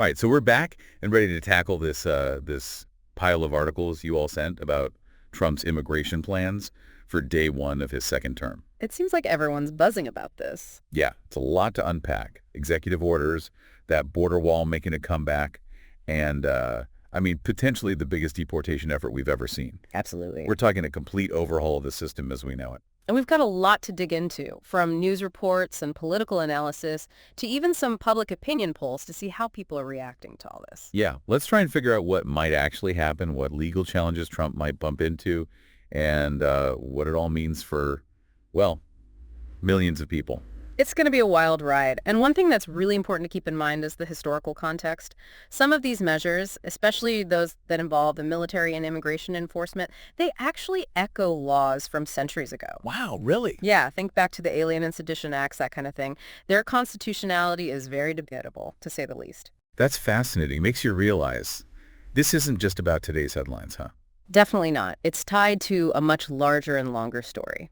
All right, so we're back and ready to tackle this pile of articles you all sent about Trump's immigration plans for day one of his second term. It seems like everyone's buzzing about this. Yeah, it's a lot to unpack. Executive orders, that border wall making a comeback, and, potentially the biggest deportation effort we've ever seen. Absolutely. We're talking a complete overhaul of the system as we know it. And we've got a lot to dig into, from news reports and political analysis to even some public opinion polls to see how people are reacting to all this. Yeah, let's try and figure out what might actually happen, what legal challenges Trump might bump into, and what it all means for, well, millions of people. It's going to be a wild ride. And one thing that's really important to keep in mind is the historical context. Some of these measures, especially those that involve the military and immigration enforcement, they actually echo laws from centuries ago. Wow, really? Yeah, think back to the Alien and Sedition Acts, that kind of thing. Their constitutionality is very debatable, to say the least. That's fascinating. Makes you realize this isn't just about today's headlines, huh? Definitely not. It's tied to a much larger and longer story.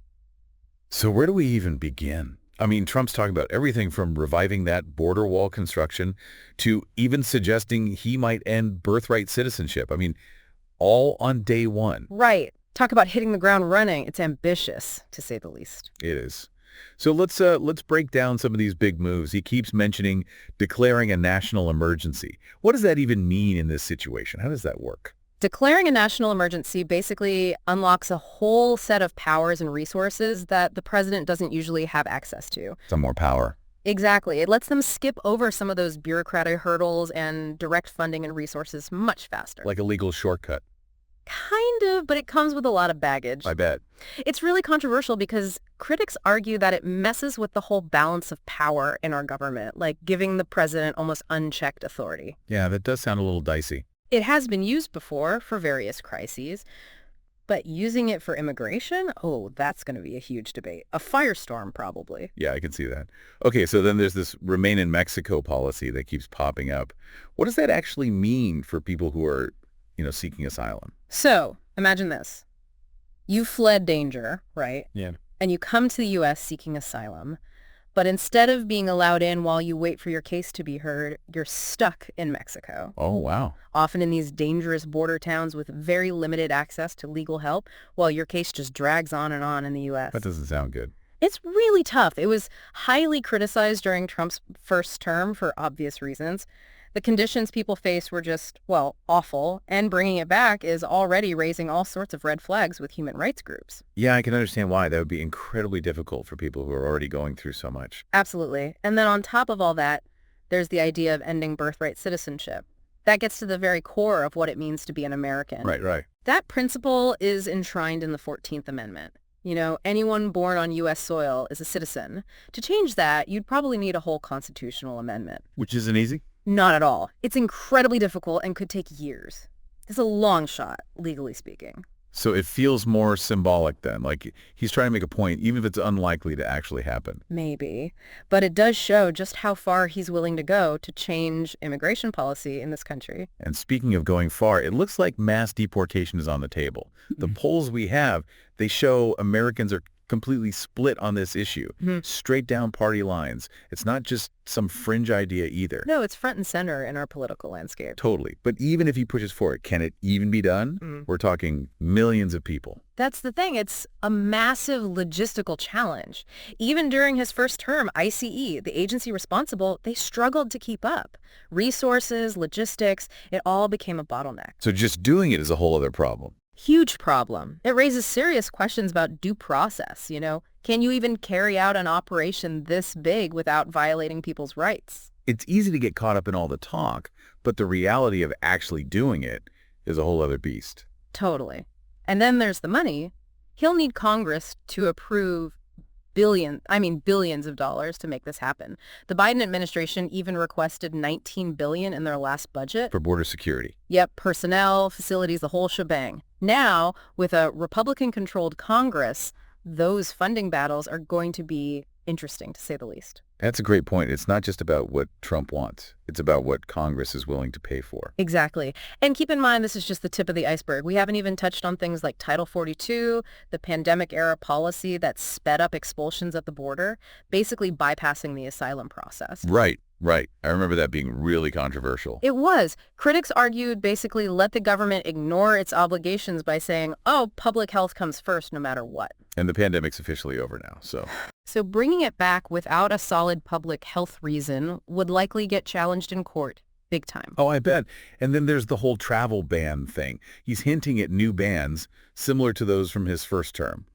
So where do we even begin? I mean, Trump's talking about everything from reviving that border wall construction to even suggesting he might end birthright citizenship. I mean, all on day one. Right. Talk about hitting the ground running. It's ambitious, to say the least. It is. So let's break down some of these big moves. He keeps mentioning declaring a national emergency. What does that even mean in this situation? How does that work? Declaring a national emergency basically unlocks a whole set of powers and resources that the president doesn't usually have access to. Some more power. Exactly. It lets them skip over some of those bureaucratic hurdles and direct funding and resources much faster. Like a legal shortcut. Kind of, but it comes with a lot of baggage. I bet. It's really controversial because critics argue that it messes with the whole balance of power in our government, like giving the president almost unchecked authority. Yeah, that does sound a little dicey. It has been used before for various crises, but using it for immigration? Oh, that's going to be a huge debate. A firestorm, probably. Yeah, I can see that. Okay, so then there's this remain in Mexico policy that keeps popping up. What does that actually mean for people who are, seeking asylum? So, imagine this. You fled danger, right? Yeah. And you come to the U.S. seeking asylum. But instead of being allowed in while you wait for your case to be heard, you're stuck in Mexico. Oh, wow. Often in these dangerous border towns with very limited access to legal help, while your case just drags on and on in the U.S. That doesn't sound good. It's really tough. It was highly criticized during Trump's first term for obvious reasons. The conditions people face were just, well, awful, and bringing it back is already raising all sorts of red flags with human rights groups. Yeah, I can understand why. That would be incredibly difficult for people who are already going through so much. Absolutely. And then on top of all that, there's the idea of ending birthright citizenship. That gets to the very core of what it means to be an American. Right. That principle is enshrined in the 14th Amendment. Anyone born on U.S. soil is a citizen. To change that, you'd probably need a whole constitutional amendment. Which isn't easy? Not at all. It's incredibly difficult and could take years. It's a long shot, legally speaking. So it feels more symbolic then, like he's trying to make a point, even if it's unlikely to actually happen. Maybe. But it does show just how far he's willing to go to change immigration policy in this country. And speaking of going far, it looks like mass deportation is on the table. The polls we have, they show Americans are completely split on this issue, straight down party lines. It's not just some fringe idea either. No, it's front and center in our political landscape. Totally. But even if he pushes for it, can it even be done? We're talking millions of people. That's the thing. It's a massive logistical challenge. Even during his first term, ICE, the agency responsible, they struggled to keep up. Resources, logistics, it all became a bottleneck. So just doing it is a whole other problem. Huge problem. It raises serious questions about due process, Can you even carry out an operation this big without violating people's rights? It's easy to get caught up in all the talk, but the reality of actually doing it is a whole other beast. Totally. And then there's the money. He'll need Congress to approve billions of dollars to make this happen. The Biden administration even requested $19 billion in their last budget. For border security. Yep, personnel, facilities, the whole shebang. Now, with a Republican-controlled Congress, those funding battles are going to be interesting, to say the least. That's a great point. It's not just about what Trump wants. It's about what Congress is willing to pay for. Exactly. And keep in mind, this is just the tip of the iceberg. We haven't even touched on things like Title 42, the pandemic-era policy that sped up expulsions at the border, basically bypassing the asylum process. Right. Right. I remember that being really controversial. It was. Critics argued basically let the government ignore its obligations by saying, oh, public health comes first no matter what. And the pandemic's officially over now, so. So bringing it back without a solid public health reason would likely get challenged in court. Big time. Oh, I bet. And then there's the whole travel ban thing. He's hinting at new bans similar to those from his first term.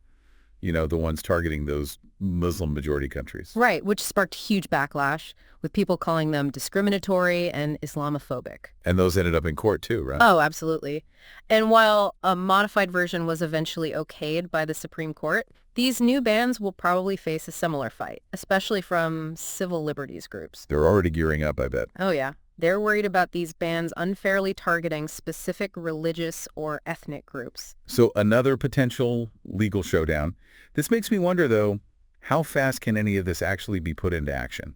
You know, the ones targeting those Muslim-majority countries. Right, which sparked huge backlash, with people calling them discriminatory and Islamophobic. And those ended up in court too, right? Oh, absolutely. And while a modified version was eventually okayed by the Supreme Court, these new bans will probably face a similar fight, especially from civil liberties groups. They're already gearing up, I bet. Oh, yeah. They're worried about these bans unfairly targeting specific religious or ethnic groups. So another potential legal showdown. This makes me wonder, though, how fast can any of this actually be put into action?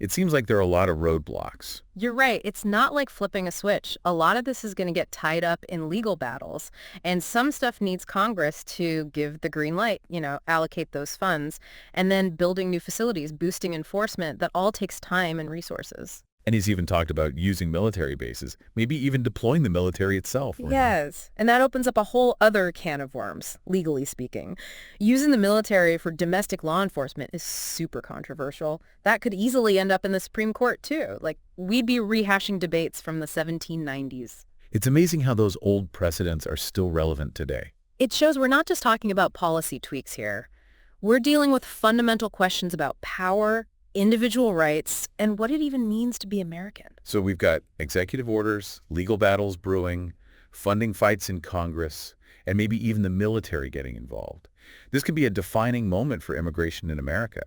It seems like there are a lot of roadblocks. You're right. It's not like flipping a switch. A lot of this is going to get tied up in legal battles, and some stuff needs Congress to give the green light, allocate those funds, and then building new facilities, boosting enforcement. That all takes time and resources. And he's even talked about using military bases, maybe even deploying the military itself. Yes, and that opens up a whole other can of worms, legally speaking. Using the military for domestic law enforcement is super controversial. That could easily end up in the Supreme Court, too. Like, we'd be rehashing debates from the 1790s. It's amazing how those old precedents are still relevant today. It shows we're not just talking about policy tweaks here. We're dealing with fundamental questions about power, individual rights, and what it even means to be American. So we've got executive orders, legal battles brewing, funding fights in Congress, and maybe even the military getting involved. This could be a defining moment for immigration in America.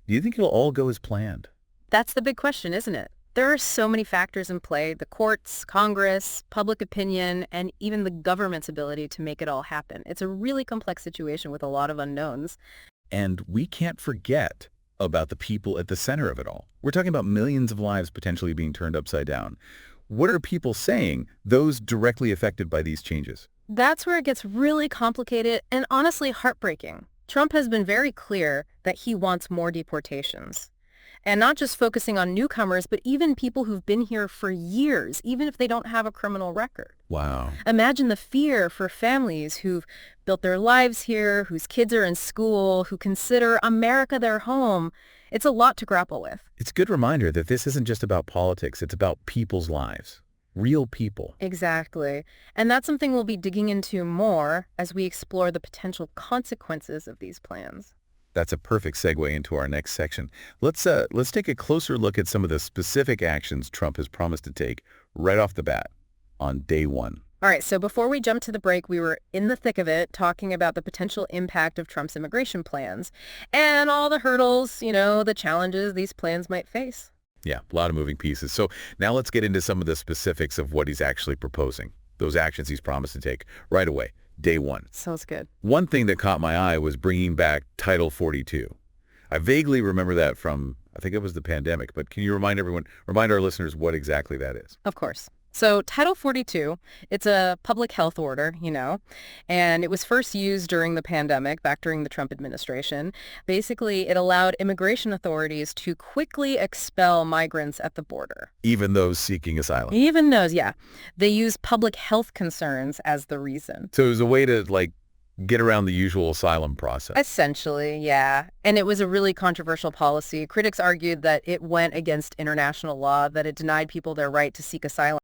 Do you think it'll all go as planned? That's the big question, isn't it? There are so many factors in play: the courts, Congress, public opinion, and even the government's ability to make it all happen. It's a really complex situation with a lot of unknowns. And we can't forget about the people at the center of it all. We're talking about millions of lives potentially being turned upside down. What are people saying, those directly affected by these changes? That's where it gets really complicated and honestly heartbreaking. Trump has been very clear that he wants more deportations. And not just focusing on newcomers, but even people who've been here for years, even if they don't have a criminal record. Wow. Imagine the fear for families who've built their lives here, whose kids are in school, who consider America their home. It's a lot to grapple with. It's a good reminder that this isn't just about politics, it's about people's lives. Real people. Exactly. And that's something we'll be digging into more as we explore the potential consequences of these plans. That's a perfect segue into our next section. Let's take a closer look at some of the specific actions Trump has promised to take right off the bat on day one. All right, so before we jump to the break, we were in the thick of it talking about the potential impact of Trump's immigration plans and all the hurdles, the challenges these plans might face. Yeah, a lot of moving pieces. So now let's get into some of the specifics of what he's actually proposing, those actions he's promised to take right away. Day one. Sounds good. One thing that caught my eye was bringing back Title 42. I vaguely remember that from, I think it was the pandemic, but can you remind our listeners what exactly that is? Of course. So Title 42, it's a public health order, and it was first used during the pandemic, back during the Trump administration. Basically, it allowed immigration authorities to quickly expel migrants at the border. Even those seeking asylum. Even those, yeah. They use public health concerns as the reason. So it was a way to, get around the usual asylum process. Essentially, yeah. And it was a really controversial policy. Critics argued that it went against international law, that it denied people their right to seek asylum